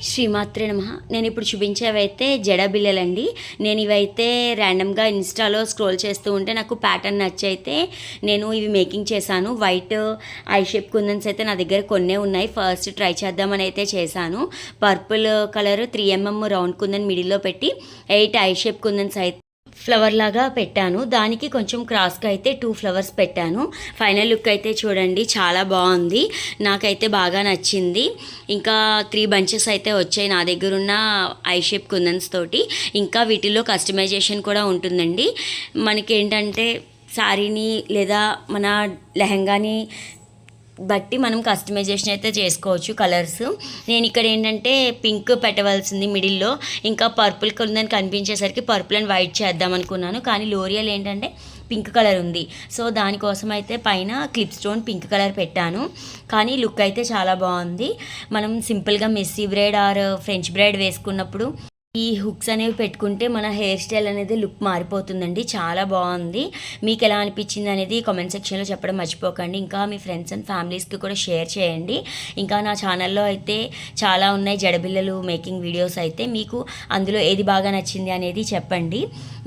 శ్రీమాత్రే నమః. నేను ఇప్పుడు చూపించేవైతే జడ బిళ్ళలండి. నేను ఇవైతే ర్యాండమ్గా ఇన్స్టాలో స్క్రోల్ చేస్తూ ఉంటే నాకు ప్యాటర్న్ నచ్చైతే నేను ఇవి మేకింగ్ చేశాను. వైట్ ఐ షేప్ కుందన్స్ అయితే నా దగ్గర కొన్నే ఉన్నాయి. ఫస్ట్ ట్రై చేద్దామని అయితే చేశాను. Purple colour 3mm round kundan మిడిల్లో పెట్టి 8 ఐ షేప్ కుందన్స్ అయితే ఫ్లవర్ లాగా పెట్టాను. దానికి కొంచెం క్రాస్గా అయితే 2 ఫ్లవర్స్ పెట్టాను. ఫైనల్ లుక్ అయితే చూడండి, చాలా బాగుంది. నాకైతే బాగా నచ్చింది. ఇంకా 3 బంచెస్ అయితే వచ్చాయి నా దగ్గర ఉన్న ఐ షేప్ కుందన్స్ తోటి. ఇంకా వీటిల్లో కస్టమైజేషన్ కూడా ఉంటుందండి. మనకి ఏంటంటే శారీని లేదా మన లెహంగాని బట్టి మనం కస్టమైజేషన్ అయితే చేసుకోవచ్చు కలర్స్. నేను ఇక్కడ ఏంటంటే పింక్ పెట్టవలసింది మిడిల్లో, ఇంకా పర్పుల్ కుందని కనిపించేసరికి పర్పుల్ అండ్ వైట్ చేద్దాం అనుకున్నాను. కానీ లోరియల్ ఏంటంటే పింక్ కలర్ ఉంది. సో దానికోసం అయితే పైన క్లిప్ స్టోన్ పింక్ కలర్ పెట్టాను. కానీ లుక్ అయితే చాలా బాగుంది. మనం సింపుల్గా messy braid or French braid వేసుకున్నప్పుడు ఈ హుక్స్ అనేవి పెట్టుకుంటే మన హెయిర్ స్టైల్ అనేది లుక్ మారిపోతుందండి. చాలా బాగుంది. మీకు ఎలా అనిపించింది అనేది కామెంట్ సెక్షన్లో చెప్పడం మర్చిపోకండి. ఇంకా మీ ఫ్రెండ్స్ అండ్ ఫ్యామిలీస్కి కూడా షేర్ చేయండి. ఇంకా నా ఛానల్లో అయితే చాలా ఉన్నాయి జడబిళ్ళలు మేకింగ్ వీడియోస్ అయితే. మీకు అందులో ఏది బాగా నచ్చింది అనేది చెప్పండి.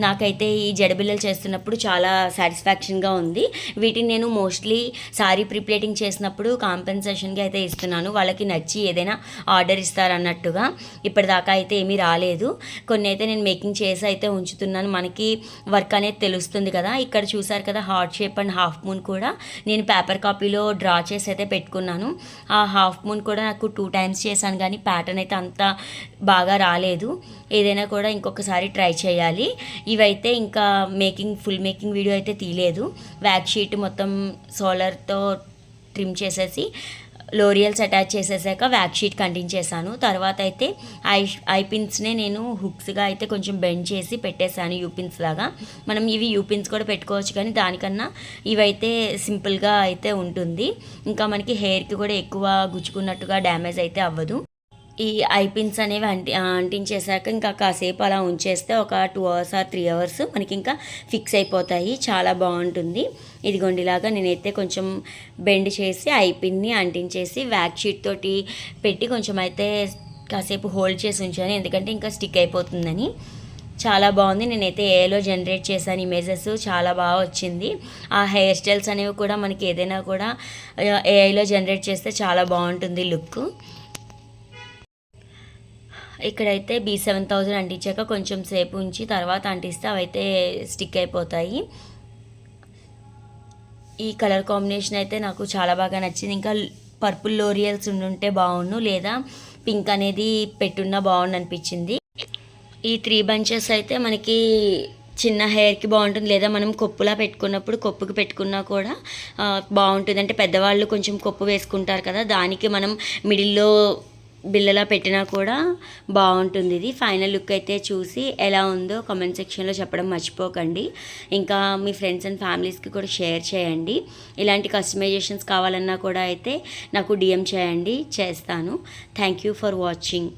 నాకైతే ఈ జడబిళ్ళలు చేస్తున్నప్పుడు చాలా సాటిస్ఫాక్షన్గా ఉంది. వీటిని నేను మోస్ట్లీ సారీ ప్రిప్లేటింగ్ చేసినప్పుడు కాంపెన్సేషన్గా అయితే ఇస్తున్నాను. వాళ్ళకి నచ్చి ఏదైనా ఆర్డర్ ఇస్తారన్నట్టుగా. ఇప్పటిదాకా అయితే ఏమీ రాలేదు. కొన్ని అయితే నేను మేకింగ్ చేసి అయితే ఉంచుతున్నాను. మనకి వర్క్ అనేది తెలుస్తుంది కదా. ఇక్కడ చూసారు కదా heart shape and half moon కూడా నేను పేపర్ కాపీలో డ్రా చేసి అయితే పెట్టుకున్నాను. ఆ హాఫ్ మూన్ కూడా నాకు 2 టైమ్స్ చేశాను, కానీ ప్యాటర్న్ అయితే అంత బాగా రాలేదు. ఏదైనా కూడా ఇంకొకసారి ట్రై చేయాలి. ఇవైతే ఇంకా ఫుల్ మేకింగ్ వీడియో అయితే తీయలేదు. వ్యాక్ షీట్ మొత్తం సోలర్తో ట్రిమ్ చేసేసి లోరియల్స్ అటాచ్ చేసేసాక వ్యాక్ షీట్ కంటిన్యూ చేశాను. తర్వాత అయితే ఐ పిన్స్నే నేను హుక్స్గా అయితే కొంచెం బెండ్ చేసి పెట్టేశాను, యూపిన్స్ లాగా. మనం ఇవి యూపిన్స్ కూడా పెట్టుకోవచ్చు, కానీ దానికన్నా ఇవైతే సింపుల్గా అయితే ఉంటుంది. ఇంకా మనకి హెయిర్కి కూడా ఎక్కువ గుచ్చుకున్నట్టుగా డ్యామేజ్ అయితే అవ్వదు. ఈ ఐ పిన్స్ అనేవి అంటించేసాక ఇంకా కాసేపు అలా ఉంచేస్తే ఒక 2 hours ఆర్ 3 hours మనకి ఇంకా ఫిక్స్ అయిపోతాయి. చాలా బాగుంటుంది. ఇదిగోండిలాగా నేనైతే కొంచెం బెండ్ చేసి ఐ పిన్ని అంటించేసి వ్యాక్ షీట్ తోటి పెట్టి కొంచెం అయితే కాసేపు హోల్డ్ చేసి ఉంచాను, ఎందుకంటే ఇంకా స్టిక్ అయిపోతుందని. చాలా బాగుంది. నేనైతే ఏఐలో జనరేట్ చేశాను ఇమేజెస్, చాలా బాగా వచ్చింది. ఆ హెయిర్ స్టైల్స్ అనేవి కూడా మనకి ఏదైనా కూడా ఏఐలో జనరేట్ చేస్తే చాలా బాగుంటుంది లుక్. ఇక్కడైతే B7000 అంటించాక కొంచెం సేపు ఉంచి తర్వాత అంటిస్తే అవైతే స్టిక్ అయిపోతాయి. ఈ కలర్ కాంబినేషన్ అయితే నాకు చాలా బాగా నచ్చింది. ఇంకా పర్పుల్ లోరియల్స్ ఉండుంటే బాగుండు, లేదా పింక్ అనేది పెట్టున్నా బాగుండు అనిపించింది. ఈ 3 బంచెస్ అయితే మనకి చిన్న హెయిర్కి బాగుంటుంది, లేదా మనం కొప్పులా పెట్టుకున్నప్పుడు కొప్పుకి పెట్టుకున్నా కూడా బాగుంటుంది. అంటే పెద్దవాళ్ళు కొంచెం కొప్పు వేసుకుంటారు కదా, దానికి మనం మిడిల్లో బిళ్ళలా పెట్టినా కూడా బాగుంటుంది. ఇది ఫైనల్ లుక్ అయితే చూసి ఎలా ఉందో కామెంట్ సెక్షన్లో చెప్పడం మర్చిపోకండి. ఇంకా మీ ఫ్రెండ్స్ అండ్ ఫ్యామిలీస్కి కూడా షేర్ చేయండి. ఇలాంటి కస్టమైజేషన్స్ కావాలన్నా కూడా అయితే నాకు DM చేయండి, చేస్తాను. Thank you for watching.